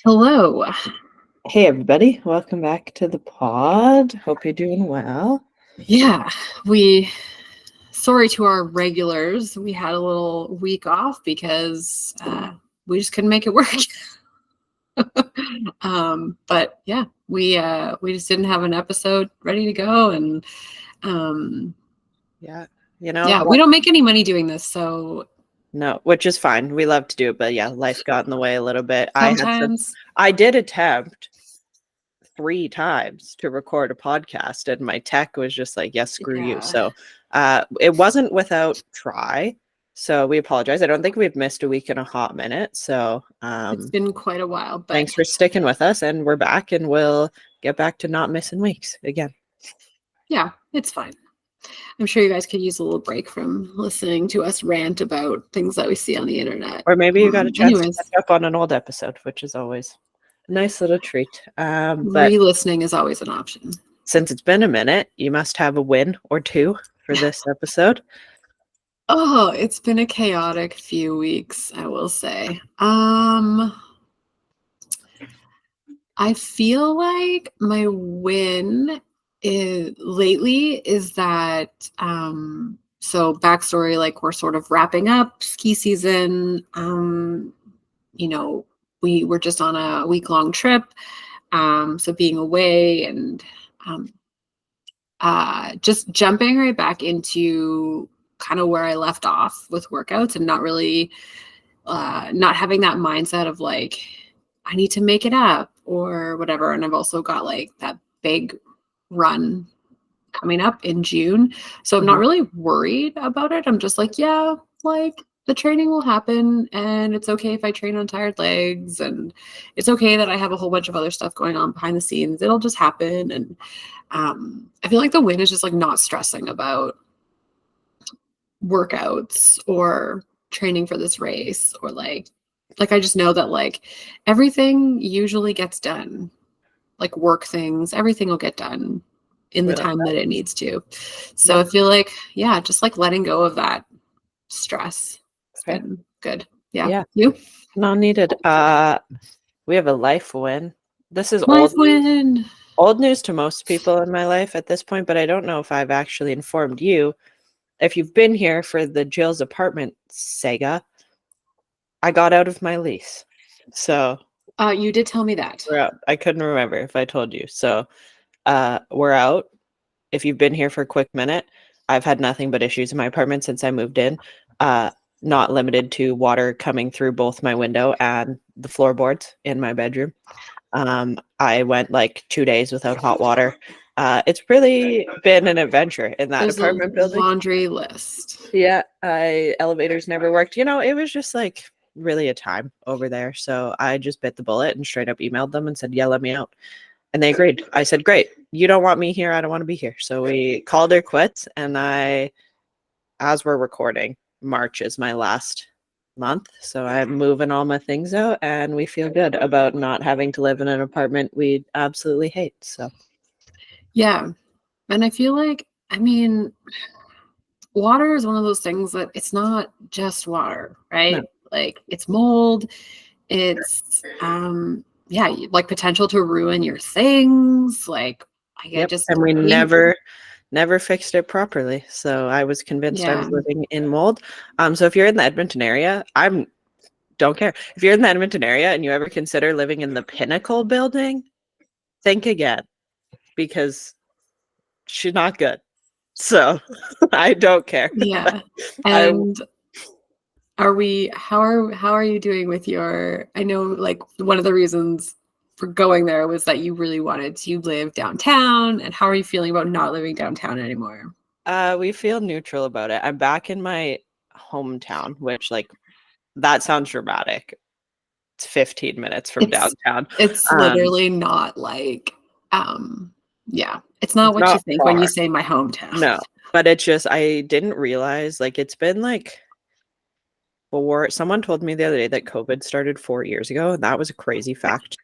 Hello. Hey everybody, welcome back to the pod. Hope you're doing well. Yeah, sorry to our regulars. We had a little week off because we just couldn't make it work. But yeah, we just didn't have an episode ready to go, and Yeah, we don't make any money doing this, so no, which is fine. We love to do it, but yeah, life got in the way a little bit. sometimes I did attempt 3 times to record a podcast, and my tech was just like, "Yes, screw you." So, it wasn't without try. So we apologize. I don't think we've missed a week in a hot minute. So, it's been quite a while. But thanks for sticking with us, and we're back, and we'll get back to not missing weeks again. Yeah, it's fine. I'm sure you guys could use a little break from listening to us rant about things that we see on the internet. Or maybe you got a chance to catch up on an old episode, which is always a nice little treat. But re-listening is always an option. Since it's been a minute, you must have a win or two for this episode. Oh, it's been a chaotic few weeks, I will say. I feel like my win lately is that so backstory, like we're sort of wrapping up ski season. We were just on a week-long trip. So being away and just jumping right back into kind of where I left off with workouts and not really not having that mindset of like, I need to make it up or whatever. And I've also got like that big run coming up in June. So I'm not really worried about it. I'm just like, yeah, like the training will happen and it's okay if I train on tired legs and it's okay that I have a whole bunch of other stuff going on behind the scenes. It'll just happen. And I feel like the win is just like not stressing about workouts or training for this race or like I just know that like everything usually gets done, like work things, everything will get done in the time that it needs to. So I feel like, yeah, just like letting go of that stress. It's been good. Yeah. You? Not needed. We have a life win. This is life win. Old news to most people in my life at this point, but I don't know if I've actually informed you. If you've been here for the Jill's apartment saga, I got out of my lease. So you did tell me that. We're out. I couldn't remember if I told you. So we're out. If you've been here for a quick minute, I've had nothing but issues in my apartment since I moved in. Not limited to water coming through both my window and the floorboards in my bedroom. I went like 2 days without hot water. It's really been an adventure in that apartment building. Laundry list. Yeah, elevators never worked. It was just like really a time over there. So I just bit the bullet and straight up emailed them and said, yeah, let me out. And they agreed. I said, great. You don't want me here. I don't want to be here. So we called her quits. And as we're recording, March is my last month. So I'm moving all my things out and we feel good about not having to live in an apartment we absolutely hate. So yeah. And I feel like, water is one of those things that it's not just water, right? No. Like it's mold, it's like potential to ruin your things. Like and we never fixed it properly. So I was convinced I was living in mold. So if you're in the Edmonton area, don't care. If you're in the Edmonton area and you ever consider living in the Pinnacle building, think again, because she's not good. So I don't care. Yeah. And how are you doing with I know like one of the reasons for going there was that you really wanted to live downtown. And how are you feeling about not living downtown anymore? We feel neutral about it. I'm back in my hometown, which like that sounds dramatic. It's 15 minutes from downtown. It's literally not like it's not what you think when you say my hometown. No, but it's just I didn't realize like it's been like someone told me the other day that COVID started 4 years ago, and that was a crazy fact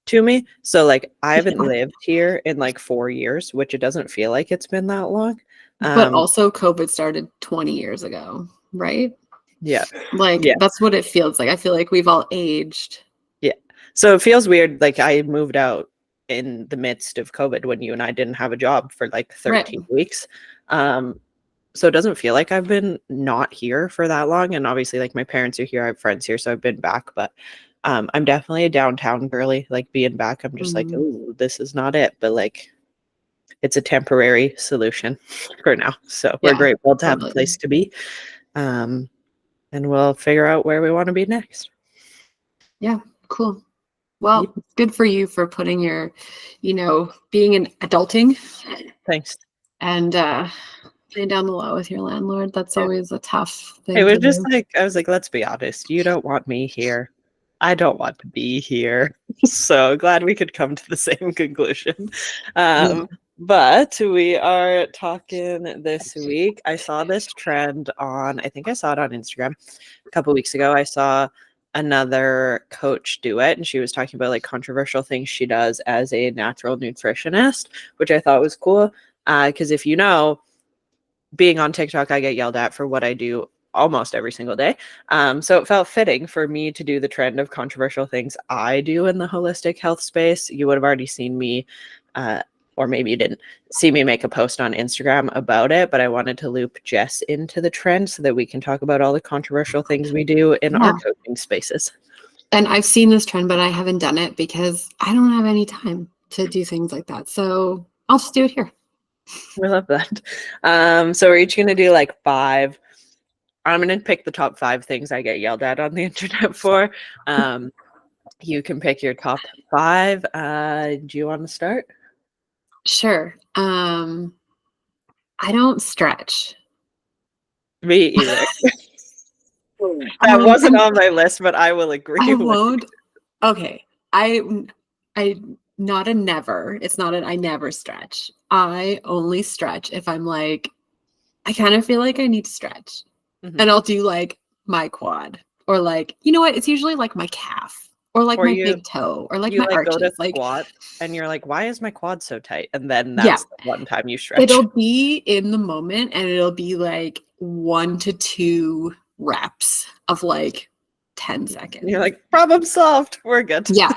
to me. So like I haven't lived here in like 4 years, which it doesn't feel like it's been that long. But also COVID started 20 years ago, right? Yeah. Like that's what it feels like. I feel like we've all aged. Yeah. So it feels weird. Like I moved out in the midst of COVID when you and I didn't have a job for like 13 Right. weeks. So it doesn't feel like I've been not here for that long. And obviously, like my parents are here, I have friends here, so I've been back. But I'm definitely a downtown girly. Like being back, I'm just like, Mhm. oh, this is not it. But like, it's a temporary solution for now. So we're Yeah, grateful to have a totally. place to be. And we'll figure out where we want to be next. Yeah, cool. Yep. Well, good for you for putting your, being an adulting Thanks. and laying down the law with your landlord. That's Yeah. always a tough It thing was to just do. like, I was like, let's be honest. You don't want me here. I don't want to be here. So glad we could come to the same conclusion. But we are talking this week. I saw this trend I think I saw it on Instagram a couple weeks ago. I saw another coach do it, and she was talking about like controversial things she does as a natural nutritionist, which I thought was cool. Because if you know, being on TikTok, I get yelled at for what I do almost every single day. So it felt fitting for me to do the trend of controversial things I do in the holistic health space. You would have already seen me, or maybe you didn't see me make a post on Instagram about it, but I wanted to loop Jess into the trend so that we can talk about all the controversial things we do in our Yeah. coaching spaces. And I've seen this trend, but I haven't done it because I don't have any time to do things like that. So I'll just do it here. We love that. So we're each going to do like 5. I'm going to pick the top 5 things I get yelled at on the internet for. You can pick your top 5. Do you want to start? Sure. I don't stretch. Me either. That wasn't on my list, but I will agree I with you. won't. Okay. I not a never. It's not an I never stretch. I only stretch if I'm like, I kind of feel like I need to stretch. Mhm. And I'll do like my quad or like, you know what? It's usually like my calf or like Or my you big toe or like you my like go to arches. Like, squat and you're like, why is my quad so tight? And then yeah, that's the one time you stretch. it'll be in the moment and it'll be like 1 to 2 reps of like 10 seconds. And you're like, problem solved. We're good. Yeah.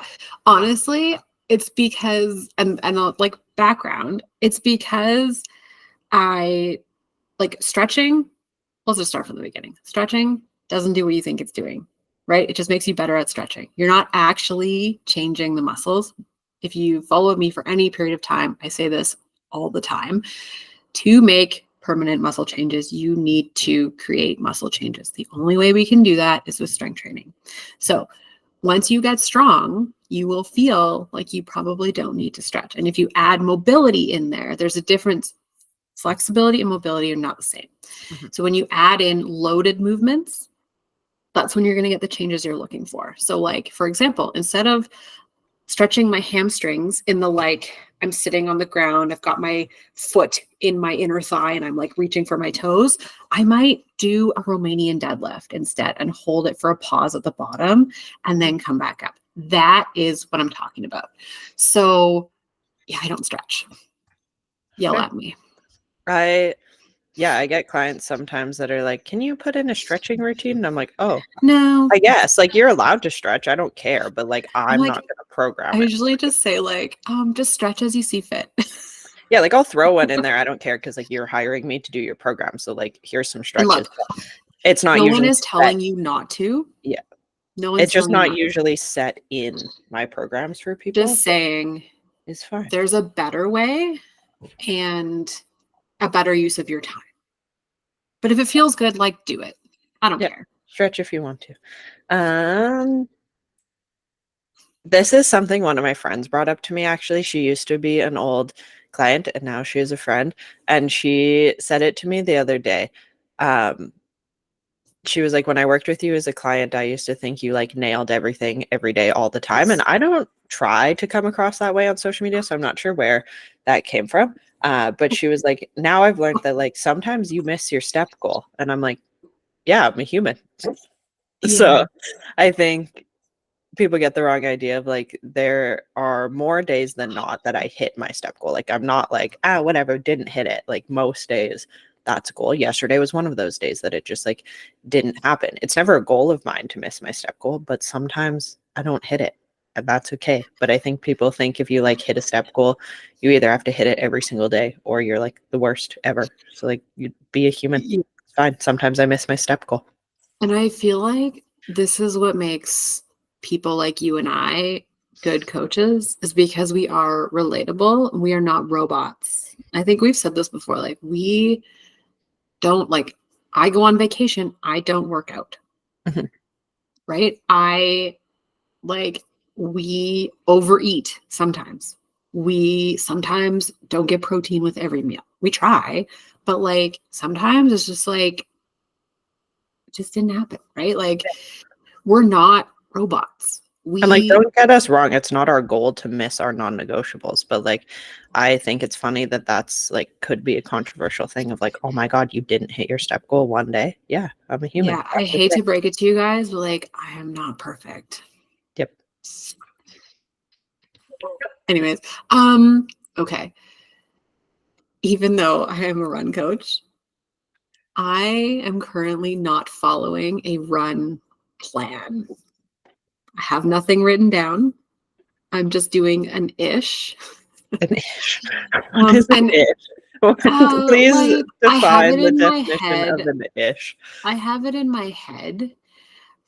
Honestly, it's because and like background, it's because I like stretching. Let's just start from the beginning. Stretching doesn't do what you think it's doing, right? It just makes you better at stretching. You're not actually changing the muscles. If you follow me for any period of time, I say this all the time. To make permanent muscle changes, you need to create muscle changes. The only way we can do that is with strength training. So once you get strong, you will feel like you probably don't need to stretch. And if you add mobility in there, there's a difference. Flexibility and mobility are not the same. Mhm. So when you add in loaded movements, that's when you're going to get the changes you're looking for. So like, for example, instead of stretching my hamstrings in the like, I'm sitting on the ground, I've got my foot in my inner thigh and I'm like reaching for my toes, I might do a Romanian deadlift instead and hold it for a pause at the bottom and then come back up. That is what I'm talking about. So yeah, I don't stretch. Yell Fair. at me. I get clients sometimes that are like, can you put in a stretching routine? And I'm like, oh, No. I guess. Like, you're allowed to stretch. I don't care. But like, I'm like, not going to I program it. usually just say like, just stretch as you see fit. Yeah, like I'll throw one in there. I don't care because like you're hiring me to do your program. So like, here's some And stretches. look, It's not no one usually is set. telling you not to. Yeah. No one's It's just telling you not not to. usually set in my programs for people. Just saying It's fine. there's a better way and a better use of your time. But if it feels good, like do it. I don't care. Stretch if you want to. This is something one of my friends brought up to me, actually. She used to be an old client and now she is a friend. And she said it to me the other day. She was like, when I worked with you as a client, I used to think you like nailed everything every day, all the time. And I don't try to come across that way on social media. So I'm not sure where that came from. But she was like, now I've learned that like sometimes you miss your step goal. And I'm like, yeah, I'm a human. So I think people get the wrong idea of like there are more days than not that I hit my step goal. Like I'm not like, whatever, didn't hit it. Like most days that's a goal. Yesterday was one of those days that it just like didn't happen. It's never a goal of mine to miss my step goal, but sometimes I don't hit it. and that's okay. But I think people think if you like hit a step goal, you either have to hit it every single day or you're like the worst ever. So like you be a human. Yeah. It's fine. Sometimes I miss my step goal. And I feel like this is what makes people like you and I good coaches, is because we are relatable. We are not robots. I think we've said this before. Like, we don't, like, I go on vacation, I don't work out. Mhm. Right? We overeat sometimes. We sometimes don't get protein with every meal. We try, but like sometimes it's just like, it just didn't happen, right? Like, we're not robots. And like, We, don't get us wrong. It's not our goal to miss our non-negotiables, but like, I think it's funny that that's like could be a controversial thing of like, oh my God, you didn't hit your step goal one day. Yeah, I'm a human. yeah, I hate to break it to you guys, but like, I am not perfect. Yep. Anyways, okay. Even though I am a run coach, I am currently not following a run plan. I have nothing written down. I'm just doing an ish. An ish. What is an And ish? Please like, I have define it the in my definition of head. an ish. I have it in my head,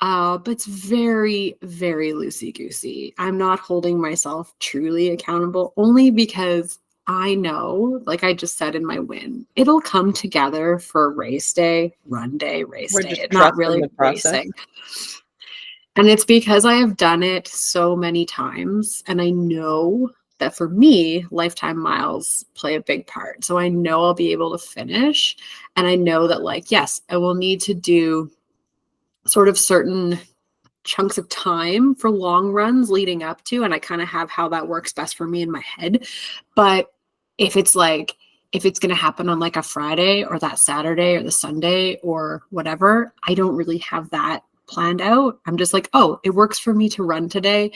but it's very, very loosey-goosey. I'm not holding myself truly accountable, only because I know, like I just said in my win, it'll come together for race day, run day, race We're day. just It's not trusting really the process. racing. And it's because I have done it so many times, and I know that for me, lifetime miles play a big part. So I know I'll be able to finish. And I know that, like, yes, I will need to do sort of certain chunks of time for long runs leading up to, and I kind of have how that works best for me in my head. But if it's like, if it's going to happen on like a Friday or that Saturday or the Sunday or whatever, I don't really have that planned out. I'm just like, oh, it works for me to run today.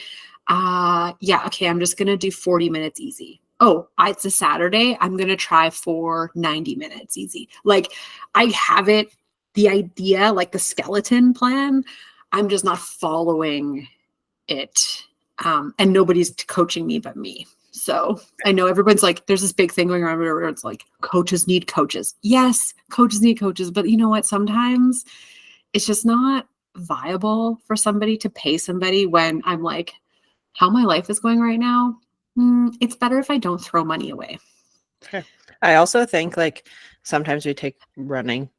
Yeah, okay, I'm just going to do 40 minutes easy. Oh, it's a Saturday, I'm going to try for 90 minutes easy. Like, I have it, the idea, like the skeleton plan. I'm just not following it. And nobody's coaching me but me. So I know everyone's like, there's this big thing going around where it's like, coaches need coaches. Yes, coaches need coaches. But you know what? Sometimes it's just not viable for somebody to pay somebody when I'm like, how my life is going right now. It's better if I don't throw money away. Sure. I also think like sometimes we take running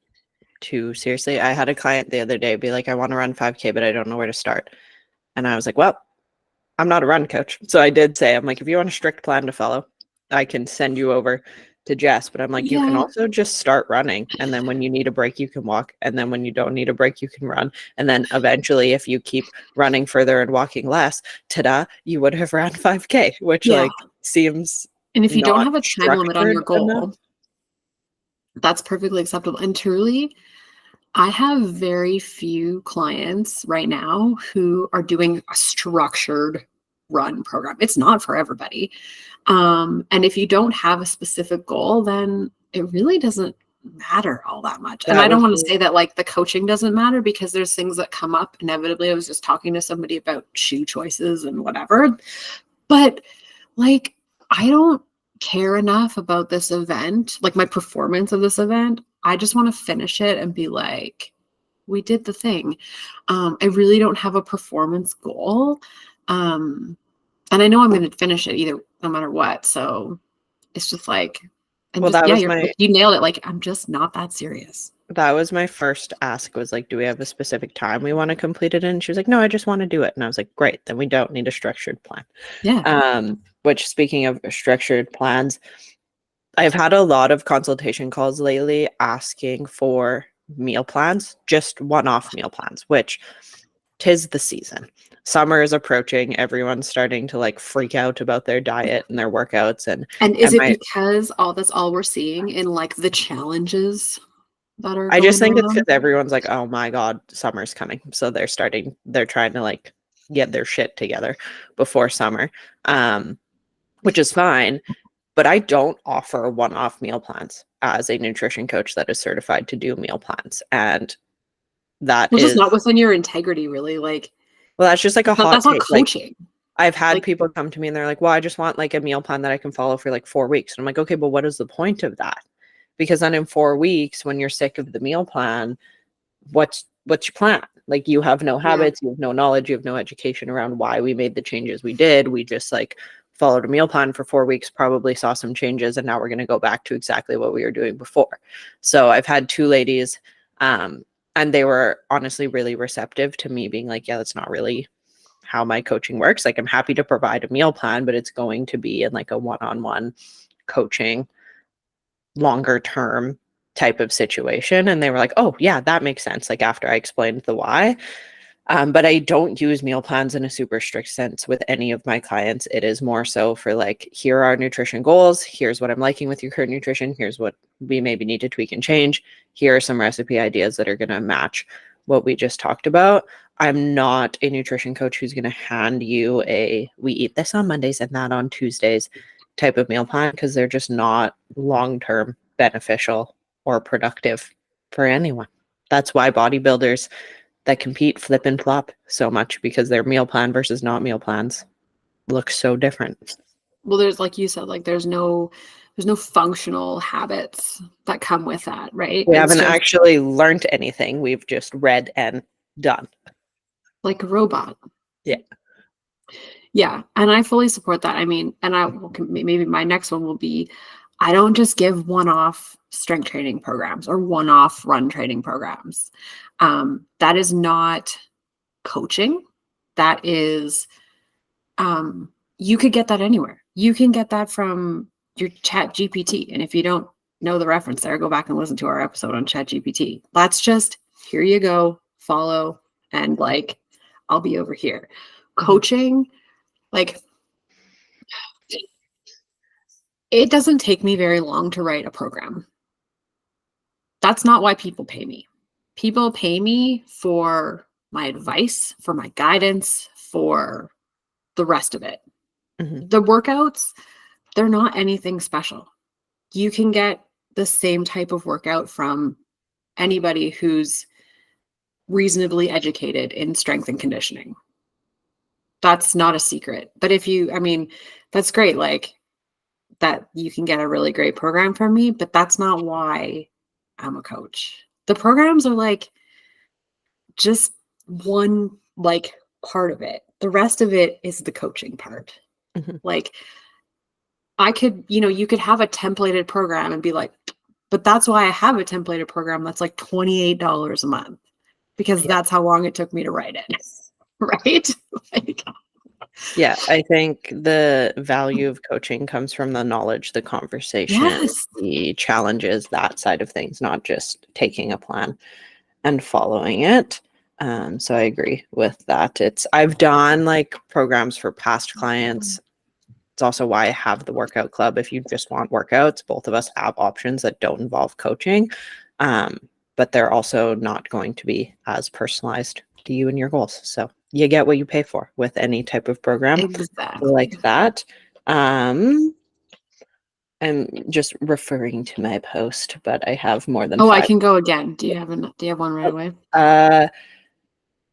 too seriously. I had a client the other day be like, I want to run 5K, but I don't know where to start. And I was like, well, I'm not a run coach. So I did say, I'm like, if you want a strict plan to follow, I can send you over to Jess. But I'm like, you can Yeah. also just start running. And then when you need a break, you can walk. And then when you don't need a break, you can run. And then eventually, if you keep running further and walking less, ta-da, you would have ran 5K, which Yeah. like seems And if you don't not have a time limit on your structured enough. goal, that's perfectly acceptable. And truly, I have very few clients right now who are doing a structured run program. It's not for everybody. And if you don't have a specific goal, then it really doesn't matter all that much. And That I don't was want to say that like the coaching doesn't matter, because there's things that come up inevitably. I was just talking to somebody about shoe choices and whatever. But like, I don't care enough about this event, like my performance of this event. I just want to finish it and be like, we did the thing. I really don't have a performance goal. And I know I'm going to finish it either, no matter what. So it's just like, and well, just, that yeah, was my you nailed it. Like, I'm just not that serious. that was my first ask was like, do we have a specific time we want to complete it in? She was like, no, I just want to do it. And I was like, great, then we don't need a structured plan. Yeah. Which speaking of structured plans, I've had a lot of consultation calls lately asking for meal plans, just one-off meal plans, which 'tis the season. Summer is approaching. Everyone's starting to like freak out about their diet and their workouts. And And is it I because that's all we're seeing in like the challenges that are just going think it's on? because everyone's like, oh my God, summer's coming. So they're trying to like get their shit together before summer, which is fine. But I don't offer one-off meal plans as a nutrition coach that is certified to do meal plans. And that Well, just is, not within your integrity, really. Like, well, that's just like a hot that's not take. Like, coaching. I've had Like- people come to me and they're like, well, I just want like a meal plan that I can follow for like 4 weeks. And I'm like, okay, but what is the point of that? Because then in 4 weeks, when you're sick of the meal plan, what's your plan? Like, you have no habits, you have no knowledge, you have no education around why we made the changes we did. We just like followed a meal plan for 4 weeks, probably saw some changes, and now we're going to go back to exactly what we were doing before. So I've had 2 ladies, and they were honestly really receptive to me being like, yeah, that's not really how my coaching works. Like, I'm happy to provide a meal plan, but it's going to be in like a one-on-one coaching, longer term type of situation. And they were like, oh yeah, that makes sense, like after I explained the why. But I don't use meal plans in a super strict sense with any of my clients. It is more so for like, here are our nutrition goals, here's what I'm liking with your current nutrition, here's what we maybe need to tweak and change, here are some recipe ideas that are going to match what we just talked about. I'm not a nutrition coach who's going to hand you a we eat this on Mondays and that on Tuesdays type of meal plan, because they're just not long-term beneficial or productive for anyone. That's why bodybuilders that compete flip and flop so much, because their meal plan versus not meal plans look so different. Well, there's, like you said, like there's no functional habits that come with that, right? We It's haven't just actually learned anything. We've just read and done. like a robot. Yeah. Yeah, and I fully support that. I mean, and maybe my next one will be, I don't just give one-off strength training programs or one-off run training programs. That is not coaching. That is, you could get that anywhere. You can get that from your Chat GPT. And if you don't know the reference there, go back and listen to our episode on Chat GPT. That's just, here you go, follow, and like, I'll be over here. Coaching, like, it doesn't take me very long to write a program. That's not why people pay me. People pay me for my advice, for my guidance, for the rest of it. Mhm. The workouts, they're not anything special. You can get the same type of workout from anybody who's reasonably educated in strength and conditioning. That's not a secret. But that's great. Like, that you can get a really great program from me, but that's not why I'm a coach. The programs are like just one like part of it. The rest of it is the coaching part. Mhm. Like, I could, you could have a templated program and be like, but that's why I have a templated program that's like $28 a month, because that's how long it took me to write it. Right? Like, Yeah, I think the value of coaching comes from the knowledge, the conversation, yes. the challenges, that side of things, not just taking a plan and following it. So I agree with that. I've done like programs for past clients. It's also why I have the workout club. If you just want workouts, both of us have options that don't involve coaching, but they're also not going to be as personalized to you and your goals. So you get what you pay for with any type of program Exactly. like that. I'm just referring to my post, but I have more than Oh, I five. can go again. Do you have one right away?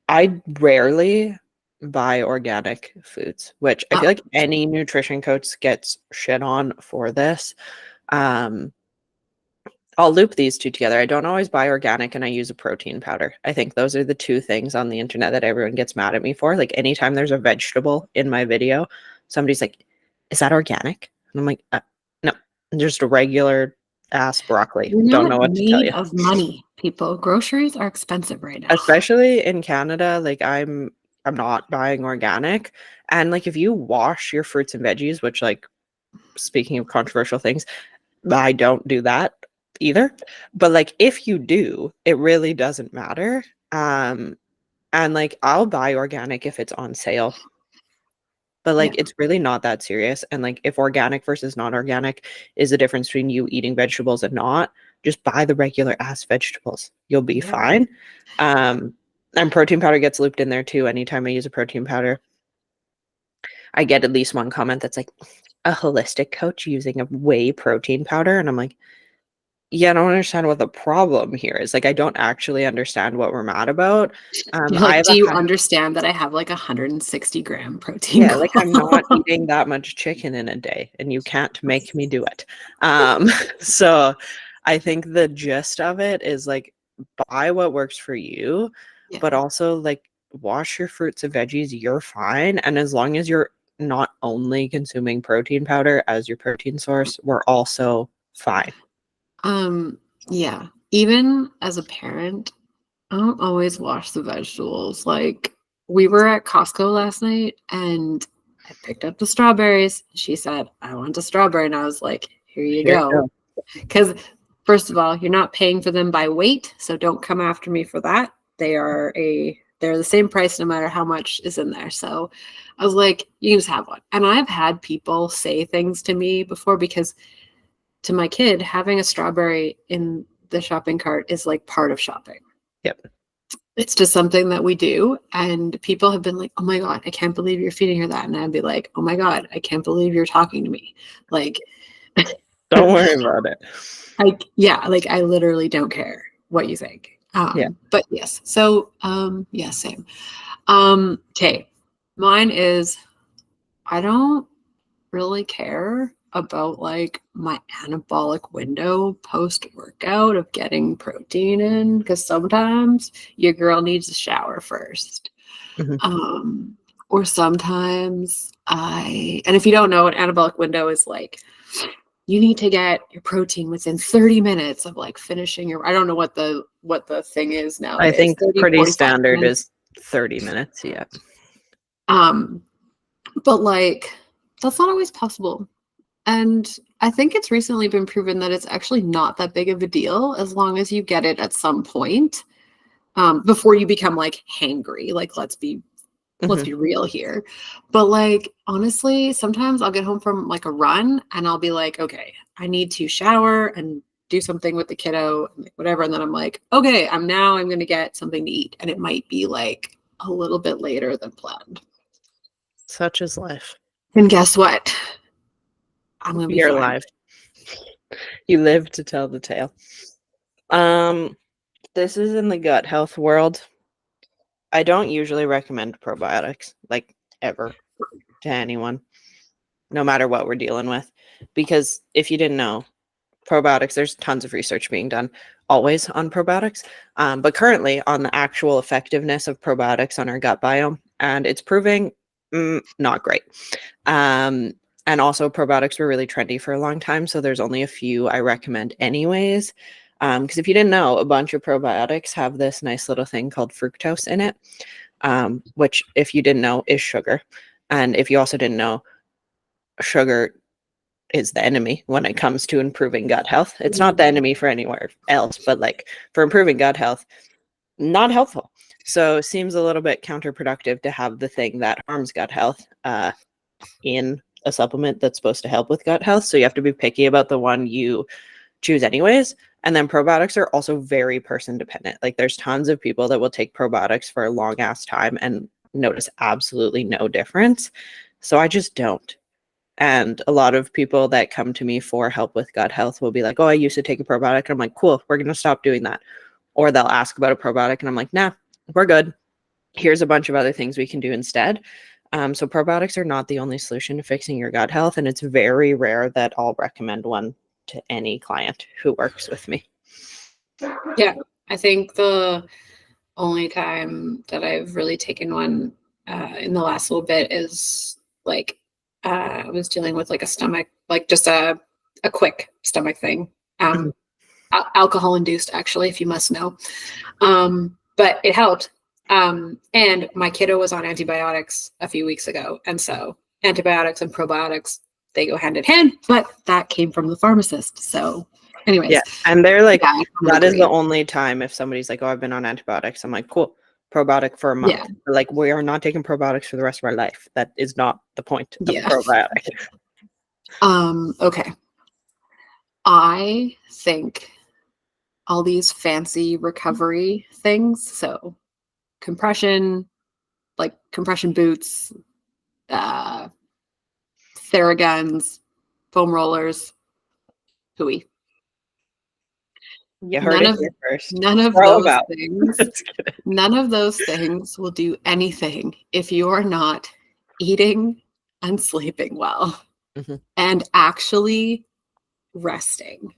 I rarely buy organic foods, which I feel like any nutrition coach gets shit on for this. I'll loop these two together. I don't always buy organic, and I use a protein powder. I think those are the two things on the internet that everyone gets mad at me for. Like, anytime there's a vegetable in my video, somebody's like, is that organic? And I'm like, no, just a regular ass broccoli. You're Don't not know what to tell made you. of money, people. Groceries are expensive right now. Especially in Canada, like I'm not buying organic. And like, if you wash your fruits and veggies, which, like, speaking of controversial things, I don't do that either. But like, if you do, it really doesn't matter. And like, I'll buy organic if it's on sale. But like, it's really not that serious. And like, if organic versus non-organic is the difference between you eating vegetables and not, just buy the regular ass vegetables. You'll be fine. And protein powder gets looped in there too. Anytime I use a protein powder, I get at least one comment that's like, a holistic coach using a whey protein powder. And I'm like, yeah, I don't understand what the problem here is. Like, I don't actually understand what we're mad about. You're I like, have do a you high, understand that I have like 160-gram protein yeah, like goal? I'm not eating that much chicken in a day, and you can't make me do it. So I think the gist of it is like buy what works for you, Yeah. but also like wash your fruits and veggies, you're fine. And as long as you're not only consuming protein powder as your protein source, we're also fine. Yeah. Even as a parent, I don't always wash the vegetables. Like we were at Costco last night and I picked up the strawberries. She said, I want a strawberry. And I was like, here you Here you go. go. Because first of all, you're not paying for them by weight, so don't come after me for that. They're the same price no matter how much is in there. So I was like, you can just have one. And I've had people say things to me before because to my kid, having a strawberry in the shopping cart is like part of shopping. Yep. It's just something that we do. And people have been like, oh my God, I can't believe you're feeding her that. And I'd be like, oh my God, I can't believe you're talking to me. Like, Don't worry about it. yeah, like I literally don't care what you think. Yeah. But yes. So yeah, same. Okay. Mine is I don't really care about like my anabolic window post workout of getting protein in because sometimes your girl needs a shower first. Mhm. Or sometimes and if you don't know what anabolic window is like, you need to get your protein within 30 minutes of like finishing your, I don't know what the thing is I nowadays. think 30, pretty 45 standard minutes. is 30 minutes. Yeah. But like that's not always possible. And I think it's recently been proven that it's actually not that big of a deal as long as you get it at some point before you become like hangry. Like let's be Mhm. real here. But like honestly, sometimes I'll get home from like a run and I'll be like, okay, I need to shower and do something with the kiddo, and like, whatever. And then I'm like, okay, I'm going to get something to eat. And it might be like a little bit later than planned. Such is life. And guess what? I'm going to be You're fine. alive. You live to tell the tale. This is in the gut health world. I don't usually recommend probiotics, like ever, to anyone, no matter what we're dealing with. Because if you didn't know, probiotics, there's tons of research being done always on probiotics, but currently on the actual effectiveness of probiotics on our gut biome. And it's proving not great. And also, probiotics were really trendy for a long time. So there's only a few I recommend, anyways. Because if you didn't know, a bunch of probiotics have this nice little thing called fructose in it, which, if you didn't know, is sugar. And if you also didn't know, sugar is the enemy when it comes to improving gut health. It's not the enemy for anywhere else, but like for improving gut health, not helpful. So it seems a little bit counterproductive to have the thing that harms gut health in a supplement that's supposed to help with gut health. So you have to be picky about the one you choose anyways. And then probiotics are also very person dependent. Like there's tons of people that will take probiotics for a long ass time and notice absolutely no difference. So I just don't. And a lot of people that come to me for help with gut health will be like, oh, I used to take a probiotic. And I'm like, cool, we're going to stop doing that. Or they'll ask about a probiotic and I'm like, nah, we're good. Here's a bunch of other things we can do instead. So probiotics are not the only solution to fixing your gut health. And it's very rare that I'll recommend one to any client who works with me. Yeah, I think the only time that I've really taken one in the last little bit is like I was dealing with like a stomach, like just a quick stomach thing. Mhm. Alcohol induced, actually, if you must know. But it helped. And my kiddo was on antibiotics a few weeks ago. And so antibiotics and probiotics, they go hand in hand, but that came from the pharmacist. So anyways. Yeah. And they're like, Yeah, that is the only time if somebody's like, oh, I've been on antibiotics. I'm like, cool, probiotic for a month. Yeah. Like, we are not taking probiotics for the rest of our life. That is not the point of Yeah. probiotic. Okay. I think all these fancy recovery things, so compression, like compression boots, Theraguns, foam rollers, hooey. You heard None it of here first. none of We're all those about. things, Just kidding. none of those things will do anything if you are not eating and sleeping well Mhm. and actually resting.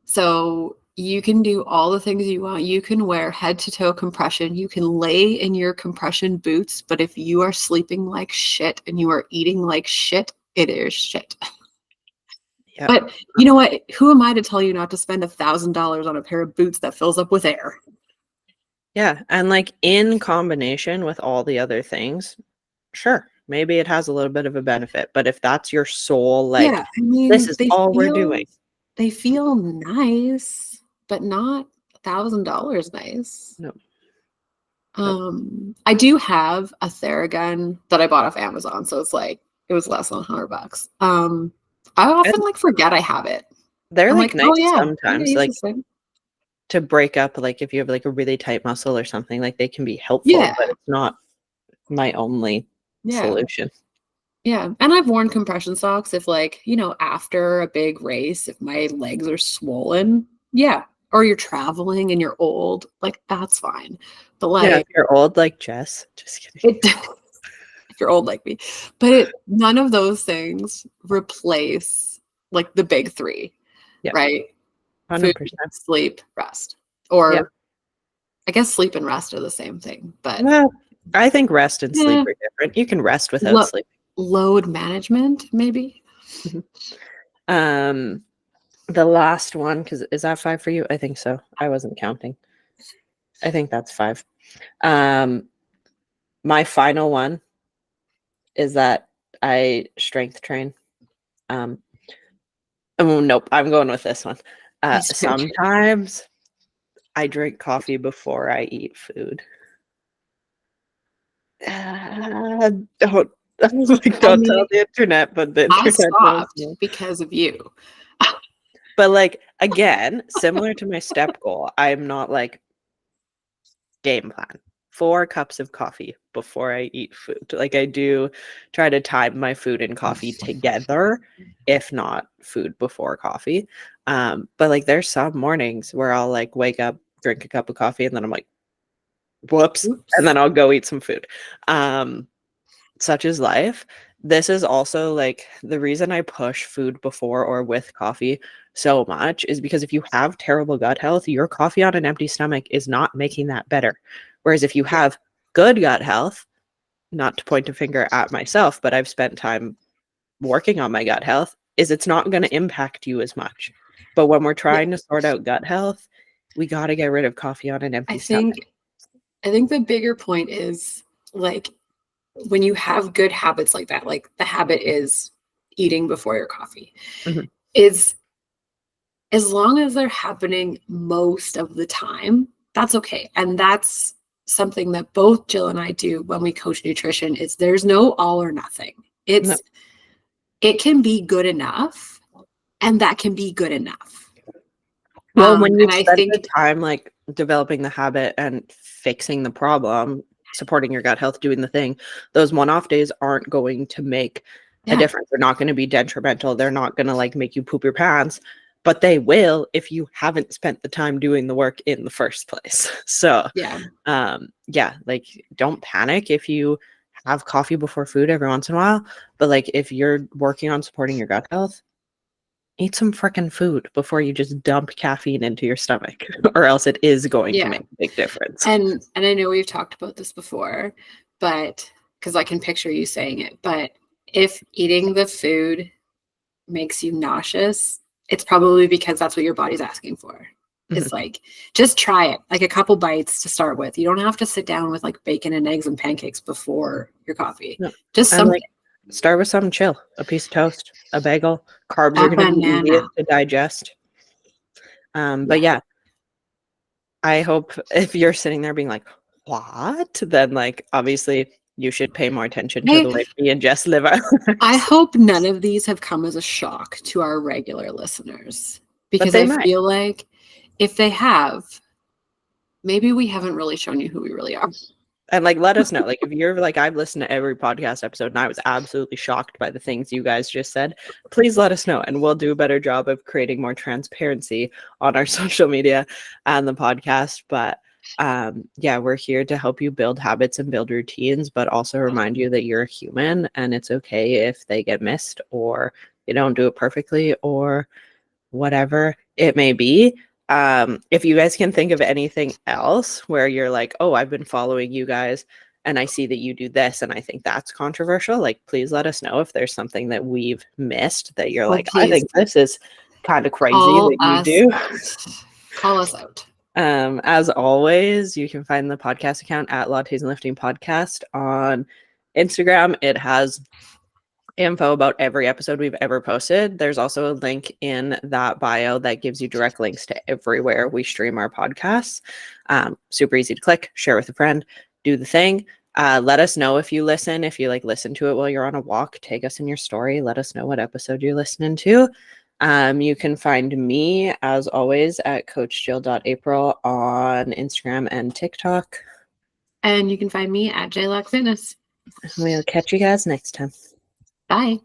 So you can do all the things you want. You can wear head to toe compression. You can lay in your compression boots, but if you are sleeping like shit and you are eating like shit, it is shit. Yeah. But you know what? Who am I to tell you not to spend $1,000 on a pair of boots that fills up with air? Yeah. And like in combination with all the other things, sure, maybe it has a little bit of a benefit. But if that's your sole, like, Yeah, I this mean, is all we're doing. they feel nice, but not $1,000 nice. No. I do have a Theragun that I bought off Amazon, so it's like it was less than $100. I often And like forget I have it. they're I'm like like, oh nice yeah, I'm gonna sometimes, use like this thing. to break up, like if you have like a really tight muscle or something, like they can be helpful, Yeah, but it's not my only yeah, solution. yeah. And I've worn compression socks if like, after a big race, if my legs are swollen, yeah. Or you're traveling and you're old, like that's fine. But Yeah, if like you're old like Jess. Just kidding. it if you're old like me. But none of those things replace like the big three, Yeah, right? Food, 100%. sleep, rest. Yeah. Or I guess sleep and rest are the same thing, but Well, I think rest and sleep yeah, are different. You can rest without sleep. load management, maybe. Mhm. The last one, because is that 5 for you? I think so. I wasn't counting. I think that's 5. My final one is that I strength train. Oh nope, I'm going with this one. I strength train. Sometimes I drink coffee before I eat food. Don't don't tell mean, the internet, but the I internet knows stopped me. because of you. But like again, similar to my step goal, I'm not like game plan 4 cups of coffee before I eat food. Like I do try to time my food and coffee together, if not food before coffee. But like there's some mornings where I'll like wake up, drink a cup of coffee, and then I'm like, whoops, and then I'll go eat some food. Such is life. This is also like the reason I push food before or with coffee so much is because if you have terrible gut health, your coffee on an empty stomach is not making that better. Whereas if you have good gut health, not to point a finger at myself, but I've spent time working on my gut health, is it's not going to impact you as much. But when we're trying to sort out gut health, we got to get rid of coffee on an empty stomach. I think the bigger point is like when you have good habits like that, like the habit is eating before your coffee, Mhm. is as long as they're happening most of the time, that's okay. And that's something that both Jill and I do when we coach nutrition is there's no all or nothing. No. It can be good enough and that can be good enough. Well, when you and I spend think the time like developing the habit and fixing the problem, supporting your gut health, doing the thing, those one-off days aren't going to make a difference. They're not going to be detrimental. They're not going to like make you poop your pants, but they will if you haven't spent the time doing the work in the first place. So, yeah, like don't panic if you have coffee before food every once in a while, but like if you're working on supporting your gut health, eat some freaking food before you just dump caffeine into your stomach, or else it is going to make a big difference. And I know we've talked about this before, but because I can picture you saying it, but if eating the food makes you nauseous, it's probably because that's what your body's asking for. It's like, just try it, like a couple bites to start with. You don't have to sit down with like bacon and eggs and pancakes before your coffee. No. Just And something. like, start with something chill, a piece of toast, a bagel. Carbs are going to be easiest to digest. But yeah, I hope if you're sitting there being like, what? Then like, obviously you should pay more attention to the way me and Jess live our lives. I hope none of these have come as a shock to our regular listeners, because they I might. feel like if they have, maybe we haven't really shown you who we really are. And like, let us know. Like, if you're like, I've listened to every podcast episode and I was absolutely shocked by the things you guys just said, please let us know. And we'll do a better job of creating more transparency on our social media and the podcast. But yeah, we're here to help you build habits and build routines, but also remind you that you're a human and it's okay if they get missed or you don't do it perfectly or whatever it may be. If you guys can think of anything else where you're like, oh, I've been following you guys and I see that you do this and I think that's controversial, like, please let us know if there's something that we've missed that you're like, I please. think this is kind of crazy Call that you us do. out. Call us out. As always, you can find the podcast account at Lattes and Lifting Podcast on Instagram. It has info about every episode we've ever posted. There's also a link in that bio that gives you direct links to everywhere we stream our podcasts. Super easy to click, share with a friend, do the thing. Let us know if you listen. If you like listen to it while you're on a walk, take us in your story. Let us know what episode you're listening to. You can find me, as always, at coachjill.april on Instagram and TikTok. And you can find me at JLock Fitness. We'll catch you guys next time. Bye.